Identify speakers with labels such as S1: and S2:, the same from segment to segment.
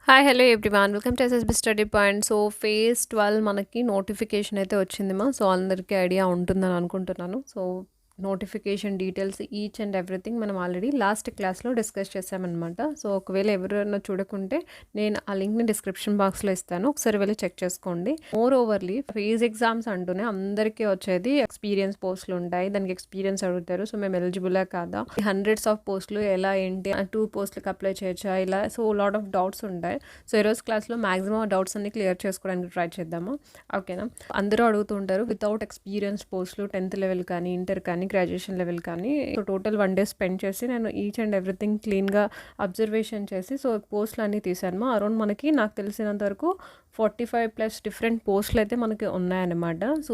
S1: Hi hello everyone welcome to SSB study point. So phase 12 మనకి notification అయితే వచ్చింది so అందరికీ ఐడియా ఉంటుందని అనుకుంటున్నాను. So notification details each and everything మనం ఆల్రెడీ లాస్ట్ క్లాస్లో డిస్కస్ చేసామన్నమాట. సో ఒకవేళ ఎవరైనా చూడకుంటే నేను ఆ లింక్ని డిస్క్రిప్షన్ బాక్స్లో ఇస్తాను, ఒకసారి వెళ్ళి చెక్ చేసుకోండి. మోర్ ఓవర్లీ ఫేజ్ ఎగ్జామ్స్ అంటూనే అందరికీ వచ్చేది ఎక్స్పీరియన్స్ పోస్టులు ఉంటాయి, దానికి ఎక్స్పీరియన్స్ అడుగుతారు. సో మేము ఎలిజిబులే కాదా, హండ్రెడ్స్ ఆఫ్ పోస్టులు ఎలా ఏంటి, 2 పోస్టులకు అప్లై చేయొచ్చా, ఇలా సో లాట్ ఆఫ్ డౌట్స్ ఉంటాయి. సో ఈరోజు క్లాస్లో మాక్సిమం డౌట్స్ అన్ని క్లియర్ చేసుకోవడానికి ట్రై చేద్దాము, ఓకేనా. అందరూ అడుగుతుంటారు వితౌట్ ఎక్స్పీరియన్స్ పోస్టులు 10th లెవెల్ కానీ, ఇంటర్ కానీ, గ్రాడ్యుయేషన్ లెవెల్ కానీ. సో టోటల్ 1 డే స్పెండ్ చేసి నేను ఈచ్ అండ్ ఎవ్రీథింగ్ క్లీన్గా అబ్జర్వేషన్ చేసి సో పోస్టులు అన్నీ తీసాను. అరౌండ్ మనకి నాకు తెలిసినంత వరకు 45+ డిఫరెంట్ పోస్టులు అయితే మనకి ఉన్నాయన్నమాట. సో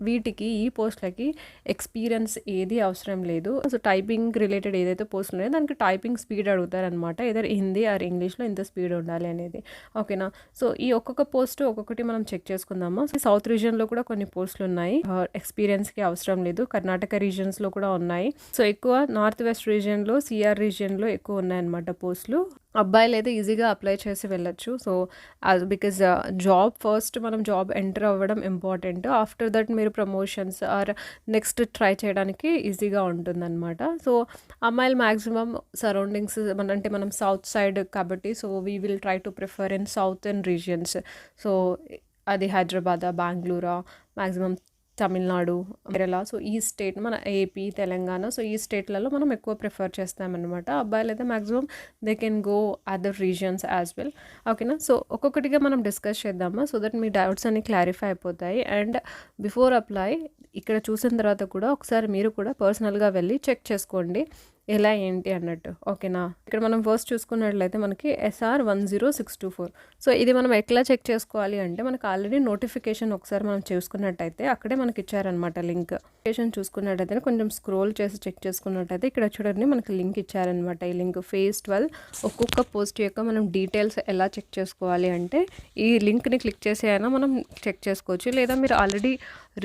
S1: వీటికి ఈ పోస్టులకి ఎక్స్పీరియన్స్ ఏది అవసరం లేదు. సో టైపింగ్ రిలేటెడ్ ఏదైతే పోస్టులు ఉన్నాయో దానికి టైపింగ్ స్పీడ్ అడుగుతారనమాట, ఏదర్ హిందీ ఆర్ ఇంగ్లీష్లో ఇంత స్పీడ్ ఉండాలి అనేది, ఓకేనా. సో ఈ ఒక్కొక్క పోస్ట్ ఒక్కొక్కటి మనం చెక్ చేసుకుందాము. సో సౌత్ రీజియన్లో కూడా కొన్ని పోస్టులు ఉన్నాయి, ఎక్స్పీరియన్స్కి అవసరం లేదు. కర్ణాటక రీజియన్స్లో కూడా ఉన్నాయి. సో ఎక్కువ నార్త్ వెస్ట్ రీజియన్లో, సిఆర్ రీజియన్లో ఎక్కువ ఉన్నాయన్నమాట పోస్టులు. అబ్బాయిలు అయితే ఈజీగా అప్లై చేసి వెళ్ళొచ్చు. సో బికాజ్ జాబ్ ఫస్ట్ మనం జాబ్ ఎంటర్ అవ్వడం ఇంపార్టెంట్. ఆఫ్టర్ దట్ మీరు ప్రమోషన్స్ ఆర్ నెక్స్ట్ ట్రై చేయడానికి ఈజీగా ఉంటుందన్నమాట. సో అమ్మాయిలు మ్యాక్సిమం సరౌండింగ్స్ అంటే మనం సౌత్ సైడ్ కాబట్టి so we will try to prefer in southern regions. So అది హైదరాబాద్, బెంగళూరు, మ్యాక్సిమం తమిళనాడు, కేరళ, సో ఈ స్టేట్ మన ఏపీ, తెలంగాణ, సో ఈ స్టేట్లలో మనం ఎక్కువ ప్రిఫర్ చేస్తామన్నమాట. అబ్బాయిలు అయితే maximum they can go other regions as well, ఓకేనా. సో ఒక్కొక్కటిగా మనం డిస్కస్ చేద్దామా, సో దట్ మీ డౌట్స్ అన్ని క్లారిఫై అయిపోతాయి. అండ్ బిఫోర్ అప్లై ఇక్కడ చూసిన తర్వాత కూడా ఒకసారి మీరు కూడా పర్సనల్గా వెళ్ళి చెక్ చేసుకోండి ఎలా ఏంటి అన్నట్టు, ఓకేనా. ఇక్కడ మనం ఫస్ట్ చూసుకున్నట్లయితే మనకి SR 10624. సో ఇది మనం ఎట్లా చెక్ చేసుకోవాలి అంటే మనకు ఆల్రెడీ నోటిఫికేషన్ ఒకసారి మనం చూసుకున్నట్టయితే అక్కడే మనకి ఇచ్చారనమాట లింక్. నోటిఫికేషన్ చూసుకున్నట్టయితే కొంచెం స్క్రోల్ చేసి చెక్ చేసుకున్నట్టయితే ఇక్కడ చూడండి మనకి లింక్ ఇచ్చారనమాట. ఈ లింక్ ఫేజ్ 12 ఒక్కొక్క పోస్ట్ యొక్క మనం డీటెయిల్స్ ఎలా చెక్ చేసుకోవాలి అంటే ఈ లింక్ని క్లిక్ చేసి అయినా మనం చెక్ చేసుకోవచ్చు, లేదా మీరు ఆల్రెడీ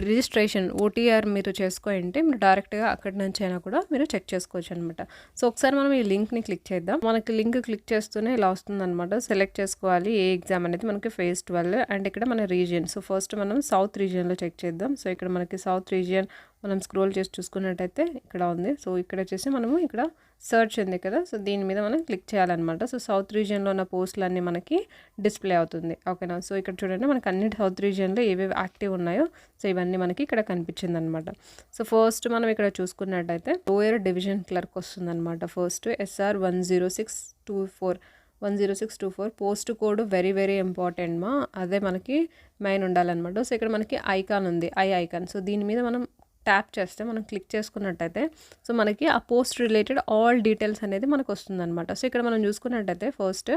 S1: రిజిస్ట్రేషన్ OTR మీరు చేసుకోండి, మీరు డైరెక్ట్గా అక్కడి నుంచి అయినా కూడా మీరు చెక్ చేసుకోవచ్చు అనమాట. సో ఒకసారి మనం ఈ లింక్ని క్లిక్ చేద్దాం. మనకి లింక్ క్లిక్ చేస్తూనే ఇలా వస్తుంది అనమాట. సెలెక్ట్ చేసుకోవాలి ఏ ఎగ్జామ్ అనేది, మనకి ఫేజ్ 12 అండ్ ఇక్కడ మన రీజియన్. సో ఫస్ట్ మనం సౌత్ రీజియన్లో చెక్ చేద్దాం. సో ఇక్కడ మనకి సౌత్ రీజియన్ మనం స్క్రోల్ చేసి చూసుకున్నట్టయితే ఇక్కడ ఉంది. సో ఇక్కడ వచ్చేసి మనము ఇక్కడ సర్చ్ ఉంది కదా, సో దీని మీద మనం క్లిక్ చేయాలన్నమాట. సో సౌత్ రీజియన్లో ఉన్న పోస్టులు అన్నీ మనకి డిస్ప్లే అవుతుంది, ఓకేనా. సో ఇక్కడ చూడండి మనకి అన్ని సౌత్ రీజియన్లో ఏవేవి యాక్టివ్ ఉన్నాయో సో ఇవన్నీ మనకి ఇక్కడ కనిపించింది అనమాట. సో ఫస్ట్ మనం ఇక్కడ చూసుకున్నట్టయితే లోయర్ డివిజన్ క్లర్క్ వస్తుందన్నమాట. First SR 10624 post code very very important అదే మనకి మెయిన్ ఉండాలన్నమాట. సో ఇక్కడ మనకి ఐకాన్ ఉంది, ఐకాన్. సో దీని మీద మనం ట్యాప్ చేస్తే మనం క్లిక్ చేసుకున్నట్టయితే సో మనకి ఆ పోస్ట్ రిలేటెడ్ ఆల్ డీటెయిల్స్ అనేది మనకు వస్తుందన్నమాట. సో ఇక్కడ మనం చూసుకున్నట్టయితే ఫస్ట్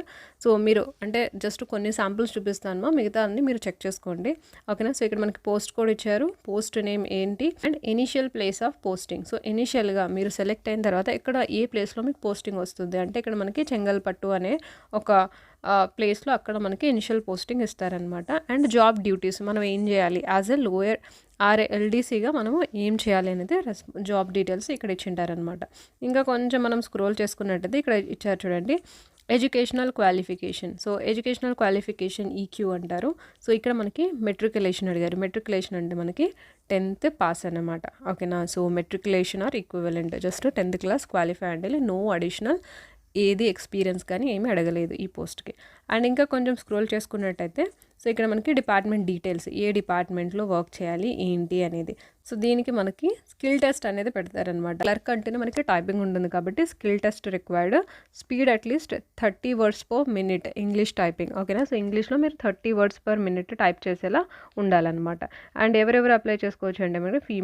S1: సో మీరు అంటే జస్ట్ కొన్ని శాంపుల్స్ చూపిస్తాను, మిగతా అన్ని మీరు చెక్ చేసుకోండి, ఓకేనా. సో ఇక్కడ మనకి పోస్ట్ కోడ్ ఇచ్చారు, పోస్ట్ నేమ్ ఏంటి and initial place of posting. So ఇనిషియల్గా మీరు సెలెక్ట్ అయిన తర్వాత ఇక్కడ ఏ ప్లేస్లో మీకు పోస్టింగ్ వస్తుంది అంటే ఇక్కడ మనకి చెంగల్పట్టు అనే ఒక ప్లేస్లో అక్కడ మనకి ఇనిషియల్ పోస్టింగ్ ఇస్తారనమాట. అండ్ జాబ్ డ్యూటీస్ మనం ఏం చేయాలి యాజ్ ఎ లోయర్ LDCగా మనము ఏం చేయాలి అనేది జాబ్ డీటెయిల్స్ ఇక్కడ ఇచ్చింటారనమాట. ఇంకా కొంచెం మనం స్క్రోల్ చేసుకున్నట్టయితే ఇక్కడ ఇచ్చారు చూడండి educational qualification. So educational qualification EQ అంటారు. సో ఇక్కడ మనకి మెట్రికులేషన్ అడిగారు. మెట్రికులేషన్ అంటే మనకి 10th పాస్ అన్నమాట, ఓకేనా. So matriculation or equivalent, just 10th class qualify అంటే నో అడిషనల్ ఏది ఎక్స్పీరియన్స్ కానీ ఏమీ అడగలేదు ఈ పోస్ట్కి. అండ్ ఇంకా కొంచెం స్క్రోల్ చేసుకున్నట్టయితే సో ఇక్కడ మనకి డిపార్ట్మెంట్ డీటెయిల్స్, ఏ డిపార్ట్మెంట్లో వర్క్ చేయాలి ఏంటి అనేది. సో దీనికి మనకి స్కిల్ టెస్ట్ అనేది పెడతారనమాట. క్లర్క్ అంటేనే మనకి టైపింగ్ ఉంటుంది కాబట్టి skill test required, speed at least 30 words per minute English typing, ఓకేనా. సో ఇంగ్లీష్లో మీరు 30 words per minute టైప్ చేసేలా ఉండాలన్నమాట. అండ్ ఎవరెవరు అప్లై చేసుకోవచ్చు అంటే మనకి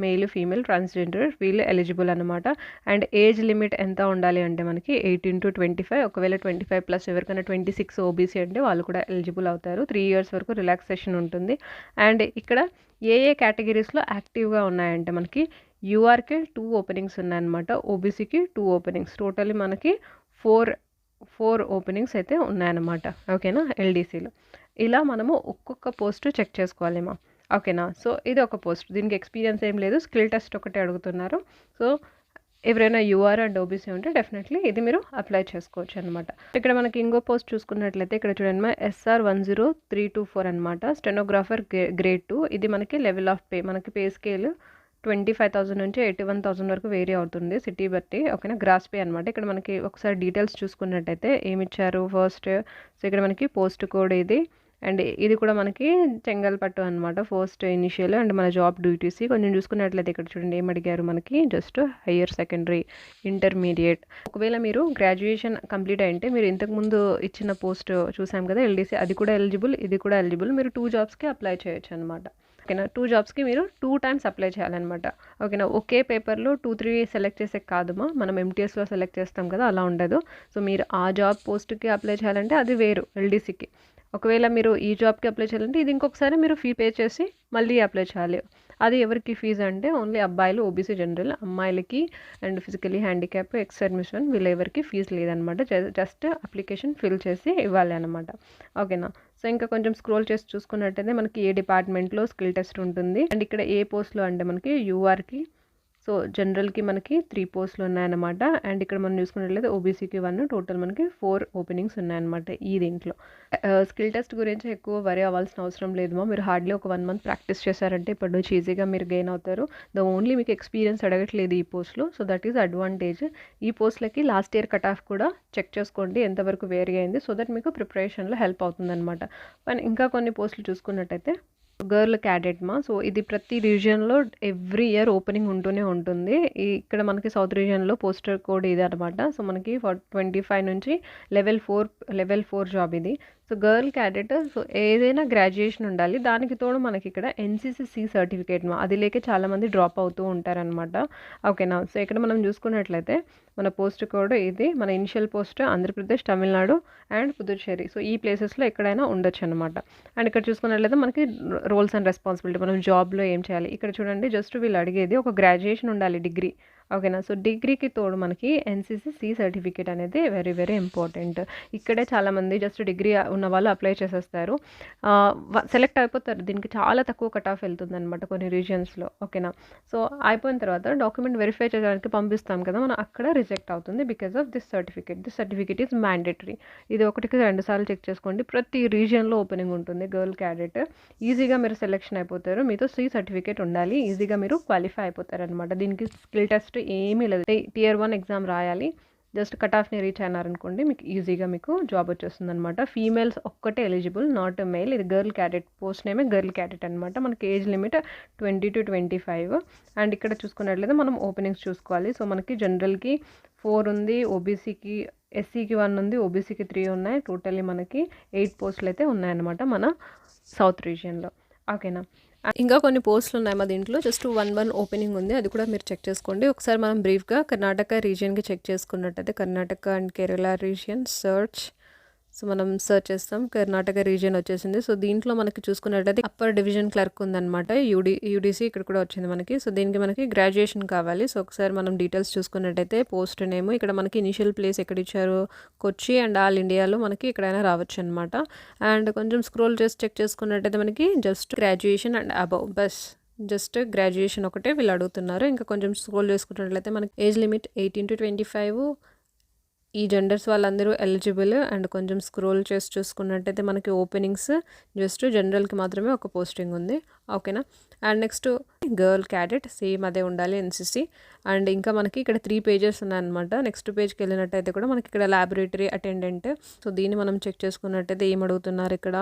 S1: మేల్ ఫీమేల్ ట్రాన్స్జెండర్ వీళ్ళు ఎలిజిబుల్ అనమాట. అండ్ ఏజ్ లిమిట్ ఎంత ఉండాలి అంటే మనకి 18 to 25, ఒకవేళ 25+ ఎవరికైనా 26 OBC అంటే వాళ్ళు కూడా ఎలిజిబుల్ అవుతారు. 3 years వరకు రిలాక్సేషన్ ఉంటుంది. అండ్ ఇక్కడ ఏ కేటగిరీస్లో యాక్టివ్గా ఉన్నాయంటే మనకి URకి 2 ఓపెనింగ్స్ ఉన్నాయన్నమాట, OBCకి 2 ఓపెనింగ్స్, టోటల్లీ మనకి 4 ఓపెనింగ్స్ అయితే ఉన్నాయన్నమాట, ఓకేనా LDCలో. ఇలా మనము ఒక్కొక్క పోస్ట్ చెక్ చేసుకోవాలేమా, ఓకేనా. సో ఇది ఒక పోస్ట్, దీనికి ఎక్స్పీరియన్స్ ఏం లేదు, స్కిల్ టెస్ట్ ఒకటే అడుగుతున్నారు. సో ఎవరైనా యూఆర్ అండ్ ఓబీసీ ఉంటే డెఫినెట్లీ ఇది మీరు అప్లై చేసుకోవచ్చు అనమాట. ఇక్కడ మనకి ఇంకో పోస్ట్ చూసుకున్నట్లయితే ఇక్కడ చూడండి SR 10324 అనమాట. Stenographer grade 2. ఇది మనకి లెవెల్ ఆఫ్ పే, మనకి పే స్కేల్ 25,000 నుంచి 81,000 వరకు వేరీ అవుతుంది సిటీ బట్టి. ఓకేనా, గ్రాస్ పే అనమాట. ఇక్కడ మనకి ఒకసారి డీటెయిల్స్ చూసుకున్నట్టయితే ఏమిచ్చారు ఫస్ట్. సో ఇక్కడ మనకి పోస్ట్ కోడ్ ఇది, అండ్ ఇది కూడా మనకి చెంగల్పట్టు అనమాట ఫస్ట్ ఇనిషియల్, అండ్ మన జాబ్ డ్యూటీస్ కొంచెం చూసుకున్నట్లయితే ఇక్కడ చూడండి ఏం అడిగారు మనకి, జస్ట్ హయ్యర్ సెకండరీ, ఇంటర్మీడియట్. ఒకవేళ మీరు గ్రాడ్యుయేషన్ కంప్లీట్ అయింటే మీరు ఇంతకుముందు ఇచ్చిన పోస్ట్ చూసాం కదా ఎల్డీసీ, అది కూడా ఎలిజిబుల్, ఇది కూడా ఎలిజిబుల్. మీరు 2 జాబ్స్కి అప్లై చేయొచ్చు అనమాట. ఓకేనా, 2 జాబ్స్కి మీరు 2 టైమ్స్ అప్లై చేయాలన్నమాట. ఓకేనా, ఒకే పేపర్లో 2-3 సెలెక్ట్ చేసే కాదుమా, మనం ఎంటీఎస్లో సెలెక్ట్ చేస్తాం కదా, అలా ఉండదు. సో మీరు ఆ జాబ్ పోస్ట్కి అప్లై చేయాలంటే అది వేరు ఎల్డీసీకి. ఒకవేళ మీరు ఈ జాబ్కి అప్లై చేయాలంటే ఇది ఇంకొకసారి మీరు ఫీ పే చేసి మళ్ళీ అప్లై చేయాలి. అది ఎవరికి ఫీజు అంటే ఓన్లీ అబ్బాయిలు ఓబీసీ జనరల్, అమ్మాయిలకి and physically handicap, ex servicemen వీళ్ళు ఎవరికి ఫీజు లేదనమాట. జస్ట్ అప్లికేషన్ ఫిల్ చేసి ఇవ్వాలి అనమాట. ఓకేనా, సో ఇంకా కొంచెం స్క్రోల్ చేసి చూసుకున్నట్టయితే మనకి ఏ డిపార్ట్మెంట్లో స్కిల్ టెస్ట్ ఉంటుంది, అండ్ ఇక్కడ ఏ పోస్ట్లో అంటే మనకి యూఆర్కి, సో జనరల్కి మనకి 3 పోస్టులు ఉన్నాయన్నమాట. అండ్ ఇక్కడ మనం చూసుకున్నట్లయితే ఓబీసీకి 1, టోటల్ మనకి 4 ఓపెనింగ్స్ ఉన్నాయన్నమాట ఈ దీంట్లో. స్కిల్ టెస్ట్ గురించి ఎక్కువ వరి అవ్వాల్సిన అవసరం లేదు. మీరు హార్డ్లీ ఒక 1 మంత్ ప్రాక్టీస్ చేశారంటే ఇప్పటి నుంచి ఈజీగా మీరు గెయిన్ అవుతారు. ఓన్లీ మీకు ఎక్స్పీరియన్స్ అడగట్లేదు ఈ పోస్ట్లో, సో దట్ ఈస్ అడ్వాంటేజ్. ఈ పోస్ట్లకి లాస్ట్ ఇయర్ కట్ ఆఫ్ కూడా చెక్ చేసుకోండి ఎంతవరకు వేరీ అయింది, సో దట్ మీకు ప్రిపరేషన్లో హెల్ప్ అవుతుందన్నమాట. అండ్ ఇంకా కొన్ని పోస్టులు చూసుకున్నట్టయితే గర్ల్ క్యాడెట్ సో ఇది ప్రతి రీజియన్లో ఎవ్రీ ఇయర్ ఓపెనింగ్ ఉంటూనే ఉంటుంది. ఇక్కడ మనకి సౌత్ రీజియన్లో పోస్టర్ కోడ్ ఇది అనమాట. సో మనకి 25 నుంచి లెవెల్ 4 జాబ్ ఇది. సో గర్ల్ క్యాడెట్, సో ఏదైనా గ్రాడ్యుయేషన్ ఉండాలి. దానికి తోడు మనకి ఇక్కడ NCCC సర్టిఫికేట్ అది లేక చాలామంది డ్రాప్ అవుతూ ఉంటారనమాట. ఓకేనా, సో ఇక్కడ మనం చూసుకున్నట్లయితే మన పోస్ట్ కోడ్ ఇది, మన initial post Andhra Pradesh, Tamil Nadu and Puducherry. So ఈ ప్లేసెస్లో ఎక్కడైనా ఉండొచ్చు అనమాట. అండ్ ఇక్కడ చూసుకున్నట్లయితే మనకి రోల్స్ అండ్ రెస్పాన్సిబిలిటీ, మనం జాబ్లో ఏం చేయాలి. ఇక్కడ చూడండి జస్ట్ వీళ్ళు అడిగేది ఒక గ్రాడ్యుయేషన్ ఉండాలి, డిగ్రీ. ఓకేనా, సో డిగ్రీకి తోడు మనకి NCCC సర్టిఫికేట్ అనేది వెరీ వెరీ ఇంపార్టెంట్. ఇక్కడే చాలామంది జస్ట్ డిగ్రీ ఉన్న వాళ్ళు అప్లై చేసేస్తారు, సెలెక్ట్ అయిపోతారు. దీనికి చాలా తక్కువ కట్ ఆఫ్ వెళ్తుంది అనమాట కొన్ని రీజియన్స్లో. ఓకేనా, సో అయిపోయిన తర్వాత డాక్యుమెంట్ వెరిఫై చేయడానికి పంపిస్తాం కదా, మనం అక్కడ రిజెక్ట్ అవుతుంది because of this certificate is mandatory. ఇది 1-2 సార్లు చెక్ చేసుకోండి. ప్రతి రీజియన్లో ఓపెనింగ్ ఉంటుంది గర్ల్ క్యాడెట్. ఈజీగా మీరు సెలెక్షన్ అయిపోతారు. మీతో C సర్టిఫికేట్ ఉండాలి, ఈజీగా మీరు క్వాలిఫై అయిపోతారు అనమాట. దీనికి స్కిల్ టెస్ట్ ఏమీ లేదు, Tier 1 ఎగ్జామ్ రాయాలి. జస్ట్ కట్ ఆఫ్ని రీచ్ అయినారనుకోండి మీకు ఈజీగా మీకు జాబ్ వచ్చేస్తుంది అనమాట. ఫీమేల్స్ ఒక్కటే ఎలిజిబుల్, నాట్ మేల్. ఇది గర్ల్ క్యాడెట్, పోస్ట్ నేమే గర్ల్ క్యాడెట్ అనమాట. మనకి ఏజ్ లిమిట్ 20 to 25. అండ్ ఇక్కడ చూసుకున్నట్లయితే మనం ఓపెనింగ్స్ చూసుకోవాలి. సో మనకి జనరల్కి 4 ఉంది, ఓబీసీకి SCకి 1 ఉంది, ఓబీసీకి 3 ఉన్నాయి. టోటల్లీ మనకి 8 పోస్టులు అయితే ఉన్నాయన్నమాట మన సౌత్ రీజియన్లో. ఓకేనా, ఇంకా కొన్ని పోస్టులు ఉన్నాయి మా దీంట్లో. జస్ట్ 1 ఓపెనింగ్ ఉంది, అది కూడా మీరు చెక్ చేసుకోండి. ఒకసారి మనం బ్రీఫ్గా కర్ణాటక రీజియన్కి చెక్ చేసుకున్నట్టయితే Karnataka and Kerala region search. So మనం సర్చ్ చేస్తాం, కర్ణాటక రీజియన్ వచ్చేసింది. సో దీంట్లో మనకి చూసుకున్నట్టయితే అప్పర్ డివిజన్ క్లర్క్ ఉందన్నమాట, యూడీసీ ఇక్కడ కూడా వచ్చింది మనకి. సో దీనికి మనకి గ్రాడ్యుయేషన్ కావాలి. సో ఒకసారి మనం డీటెయిల్స్ చూసుకున్నట్టయితే పోస్ట్ నేమ్, ఇక్కడ మనకి ఇనిషియల్ ప్లేస్ ఎక్కడ ఇచ్చారు, కొచ్చి అండ్ ఆల్ ఇండియాలో మనకి ఎక్కడైనా రావచ్చు అనమాట. అండ్ కొంచెం స్క్రోల్ చేసి చెక్ చేసుకున్నట్టయితే మనకి just graduation and above, bus just graduation ఒకటే వీళ్ళు అడుగుతున్నారు. ఇంకా కొంచెం స్క్రోల్ చేసుకున్నట్లయితే మనకి ఏజ్ లిమిట్ 18 to 25, ఈ జెండర్స్ వాళ్ళందరూ ఎలిజిబుల్. అండ్ కొంచెం స్క్రోల్ చేసి చూసుకున్నట్టయితే మనకి ఓపెనింగ్స్ జస్ట్ జనరల్కి మాత్రమే ఒక పోస్టింగ్ ఉంది. ఓకేనా, and next girl cadet same అదే ఉండాలి, NCC. అండ్ ఇంకా మనకి ఇక్కడ 3 పేజెస్ ఉన్నాయన్నమాట. నెక్స్ట్ పేజ్కి వెళ్ళినట్టయితే కూడా మనకి ఇక్కడ ల్యాబొరేటరీ అటెండెంట్. సో దీన్ని మనం చెక్ చేసుకున్నట్టయితే ఏం అడుగుతున్నారు ఇక్కడ,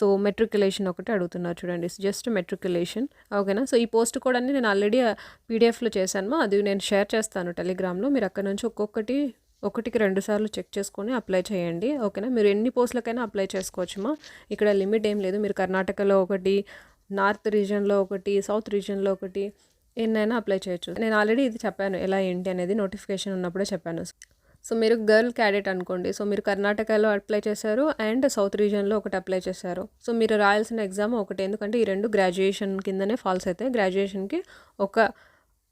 S1: సో మెట్రికులేషన్ ఒకటి అడుగుతున్నారు చూడండి, జస్ట్ మెట్రికులేషన్. ఓకేనా, సో ఈ పోస్ట్ కూడా నేను ఆల్రెడీ PDFలో చేశాను, అది నేను షేర్ చేస్తాను టెలిగ్రామ్లో. మీరు అక్కడ నుంచి ఒక్కొక్కటి 1-2 సార్లు చెక్ చేసుకొని అప్లై చేయండి. ఓకేనా, మీరు ఎన్ని పోస్టులకైనా అప్లై చేసుకోవచ్చుమా, ఇక్కడ లిమిట్ ఏం లేదు. మీరు కర్ణాటకలో ఒకటి, నార్త్ రీజియన్లో ఒకటి, సౌత్ రీజియన్లో ఒకటి, ఎన్నైనా అప్లై చేయొచ్చు. నేను ఆల్రెడీ ఇది చెప్పాను ఎలా ఏంటి అనేది, నోటిఫికేషన్ ఉన్నప్పుడే చెప్పాను. సో మీరు గర్ల్ క్యాడెట్ అనుకోండి, సో మీరు కర్ణాటకలో అప్లై చేశారు అండ్ సౌత్ రీజియన్లో ఒకటి అప్లై చేశారు. సో మీరు రాయాల్సిన ఎగ్జామ్ ఒకటి, ఎందుకంటే ఈ 2 గ్రాడ్యుయేషన్ కిందనే ఫాల్స్ అవుతాయి. గ్రాడ్యుయేషన్కి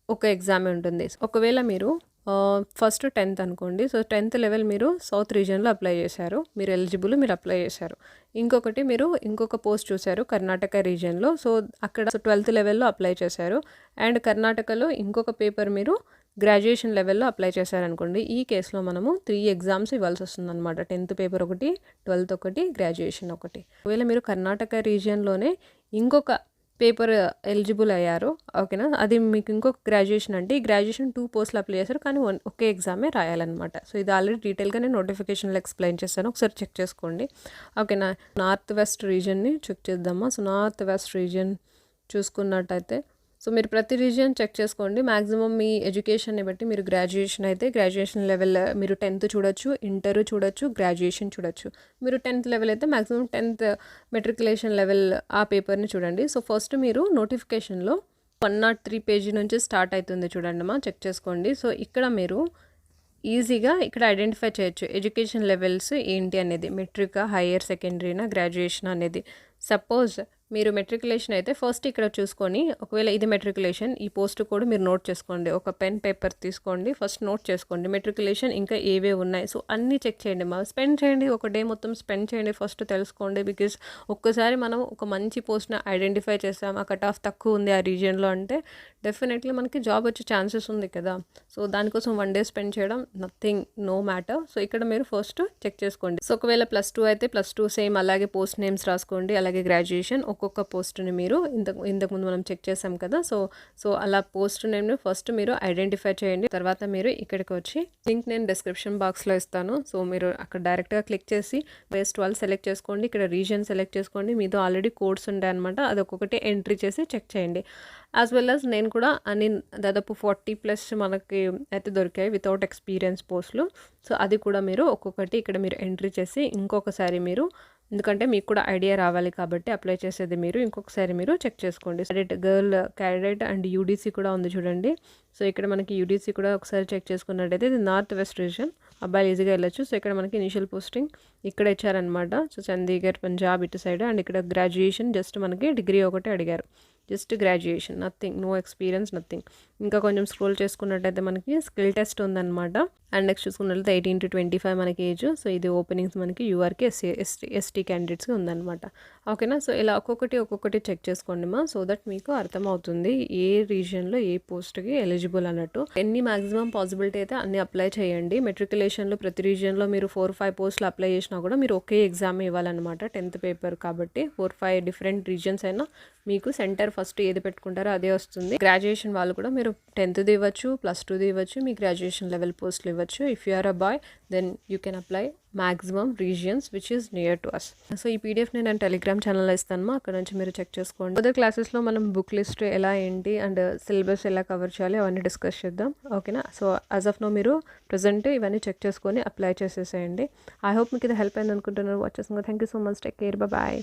S1: ఒక ఎగ్జామే ఉంటుంది. ఒకవేళ మీరు ఫస్ట్ 10th అనుకోండి, సో 10th లెవెల్ మీరు సౌత్ రీజియన్లో అప్లై చేశారు, మీరు ఎలిజిబుల్, మీరు అప్లై చేశారు. ఇంకొకటి మీరు ఇంకొక పోస్ట్ చూశారు కర్ణాటక రీజియన్లో, సో అక్కడ 12th లెవెల్లో అప్లై చేశారు. అండ్ కర్ణాటకలో ఇంకొక పేపర్ మీరు గ్రాడ్యుయేషన్ లెవెల్లో అప్లై చేశారనుకోండి, ఈ కేసులో మనము 3 ఎగ్జామ్స్ ఇవ్వాల్సి వస్తుందన్నమాట. 10th పేపర్ ఒకటి, 12th ఒకటి, గ్రాడ్యుయేషన్ ఒకటి. ఒకవేళ మీరు కర్ణాటక రీజియన్లోనే ఇంకొక పేపర్ ఎలిజిబుల్ అయ్యారు, ఓకేనా, అది మీకు ఇంకొక గ్రాడ్యుయేషన్ అంటే ఈ గ్రాడ్యుయేషన్ 2 పోస్టులు అప్లై చేశారు, కానీ ఒకే ఎగ్జామే రాయాలన్నమాట. సో ఇది ఆల్రెడీ డీటెయిల్గా నేను నోటిఫికేషన్లో ఎక్స్ప్లెయిన్ చేస్తాను, ఒకసారి చెక్ చేసుకోండి, ఓకేనా. నార్త్ వెస్ట్ రీజియన్ని చెక్ చేద్దామా. సో నార్త్ వెస్ట్ రీజియన్ చూసుకున్నట్టయితే, సో మీరు ప్రతి రీజియన్ చెక్ చేసుకోండి. మ్యాక్సిమం మీ ఎడ్యుకేషన్ని బట్టి మీరు గ్రాడ్యుయేషన్ అయితే గ్రాడ్యుయేషన్ లెవెల్ మీరు 10th చూడొచ్చు, ఇంటర్ చూడొచ్చు, గ్రాడ్యుయేషన్ చూడొచ్చు. మీరు 10th లెవెల్ అయితే మ్యాక్సిమం 10th మెట్రికులేషన్ లెవెల్ ఆ పేపర్ని చూడండి. సో ఫస్ట్ మీరు నోటిఫికేషన్లో 103 పేజీ నుంచి స్టార్ట్ అవుతుంది చూడండి మా, చెక్ చేసుకోండి. సో ఇక్కడ మీరు ఈజీగా ఇక్కడ ఐడెంటిఫై చేయొచ్చు ఎడ్యుకేషన్ లెవెల్స్ ఏంటి అనేది, మెట్రికా, హయ్యర్ సెకండరీనా, గ్రాడ్యుయేషన్ అనేది. సపోజ్ మీరు మెట్రికులేషన్ అయితే ఫస్ట్ ఇక్కడ చూసుకొని, ఒకవేళ ఇది మెట్రికులేషన్, ఈ పోస్ట్ కూడా మీరు నోట్ చేసుకోండి. ఒక పెన్ పేపర్ తీసుకోండి, ఫస్ట్ నోట్ చేసుకోండి మెట్రికులేషన్ ఇంకా ఏవే ఉన్నాయి. సో అన్నీ చెక్ చేయండి మా, స్పెండ్ చేయండి, ఒక డే మొత్తం స్పెండ్ చేయండి, ఫస్ట్ తెలుసుకోండి. బికాజ్ ఒక్కసారి మనం ఒక మంచి పోస్ట్ని ఐడెంటిఫై చేస్తాం, ఆ కట్ ఆఫ్ తక్కువ ఉంది ఆ రీజియన్లో అంటే డెఫినెట్లీ మనకి జాబ్ వచ్చే ఛాన్సెస్ ఉంది కదా. సో దానికోసం 1 డే స్పెండ్ చేయడం నథింగ్, నో మ్యాటర్. సో ఇక్కడ మీరు ఫస్ట్ చెక్ చేసుకోండి. సో ఒకవేళ +2 అయితే +2 సేమ్ అలాగే పోస్ట్ నేమ్స్ రాసుకోండి. అలాగే గ్రాడ్యుయేషన్ ఒక్కొక్క పోస్ట్ని మీరు ఇంతకుముందు మనం చెక్ చేసాం కదా. సో అలా పోస్ట్ నేమ్ని ఫస్ట్ మీరు ఐడెంటిఫై చేయండి. తర్వాత మీరు ఇక్కడికి వచ్చి లింక్ నేను డిస్క్రిప్షన్ బాక్స్లో ఇస్తాను. సో మీరు అక్కడ డైరెక్ట్గా క్లిక్ చేసి బేస్ట్ వాళ్ళు సెలెక్ట్ చేసుకోండి. ఇక్కడ రీజియన్ సెలెక్ట్ చేసుకోండి. మీతో ఆల్రెడీ కోడ్స్ ఉంటాయి అనమాట, అది ఒక్కొక్కటి ఎంట్రీ చేసి చెక్ చేయండి. యాజ్ వెల్ యాజ్ నేను కూడా అన్ని దాదాపు 40+ మనకి అయితే దొరికాయి వితౌట్ ఎక్స్పీరియన్స్ పోస్టులు. సో అది కూడా మీరు ఒక్కొక్కటి ఇక్కడ మీరు ఎంట్రీ చేసి ఇంకొకసారి మీరు, ఎందుకంటే మీకు కూడా ఐడియా రావాలి కాబట్టి అప్లై చేసేది మీరు ఇంకొకసారి మీరు చెక్ చేసుకోండి. Cadet girl cadet and UDC కూడా ఉంది చూడండి. సో ఇక్కడ మనకి యూడీసీ కూడా ఒకసారి చెక్ చేసుకున్నట్టయితే ఇది నార్త్ వెస్ట్ రీజన్, అబ్బాయిలు ఈజీగా వెళ్ళొచ్చు. సో ఇక్కడ మనకి ఇనిషియల్ పోస్టింగ్ ఇక్కడ ఇచ్చారనమాట. సో చండీగఢ్, పంజాబ్ ఇటు సైడ్. అండ్ ఇక్కడ గ్రాడ్యుయేషన్ జస్ట్ మనకి డిగ్రీ ఒకటి అడిగారు, just graduation, nothing, no experience, nothing. ఇంకా కొంచెం స్క్రోల్ చేసుకున్నట్టయితే మనకి స్కిల్ టెస్ట్ ఉందన్నమాట. అండ్ నెక్స్ట్ చూసుకున్నట్లయితే 18 to 25 మనకి ఏజ్. సో ఇది ఓపెనింగ్స్ మనకి యూఆర్కి ఎస్టీ క్యాండిడేట్స్కి ఉందన్నమాట, ఓకేనా. సో ఇలా ఒక్కొక్కటి చెక్ చేసుకోండి మా, సో దట్ మీకు అర్థమవుతుంది ఏ రీజియన్లో ఏ పోస్ట్కి ఎలిజిబుల్ అన్నట్టు. ఎన్ని మ్యాక్సిమం పాసిబిలిటీ అయితే అన్ని అప్లై చేయండి. మెట్రికులేషన్లో ప్రతి రీజియన్లో మీరు 4-5 పోస్టులు అప్లై చేసినా కూడా మీరు ఒకే ఎగ్జామ్ ఇవ్వాలన్నమాట. 10th పేపర్ కాబట్టి 4-5 డిఫరెంట్ రీజియన్స్ అయినా మీకు సెంటర్ ఫస్ట్ ఏది పెట్టుకుంటారో అదే వస్తుంది. గ్రాడ్యుయేషన్ వాళ్ళు కూడా మీరు 10th ఇవ్వచ్చు, +2 ఇవ్వచ్చు, మీ గ్రాడ్యుయేషన్ లెవెల్ పోస్టులు ఇవ్వచ్చు. If you are a boy then you can apply maximum regions which is near to us. So ఈ పీడిఎఫ్ని నేను టెలిగ్రామ్ ఛానల్లో ఇస్తాను, అక్కడ నుంచి మీరు చెక్ చేసుకోండి. అదర్ క్లాసెస్లో మనం బుక్ లిస్ట్ ఎలా ఏంటి అండ్ సిలబస్ ఎలా కవర్ చేయాలి అవన్నీ డిస్కస్ చేద్దాం, ఓకేనా. సో యాజ్ ఆఫ్ నో మీరు ప్రజెంట్ ఇవన్నీ చెక్ చేసుకొని అప్లై చేసేసేయండి. ఐ హోప్ మీకు ఇది హెల్ప్ అయింది అనుకుంటున్నాను. వాచ్ చేసిన thank you so much, take care, bye.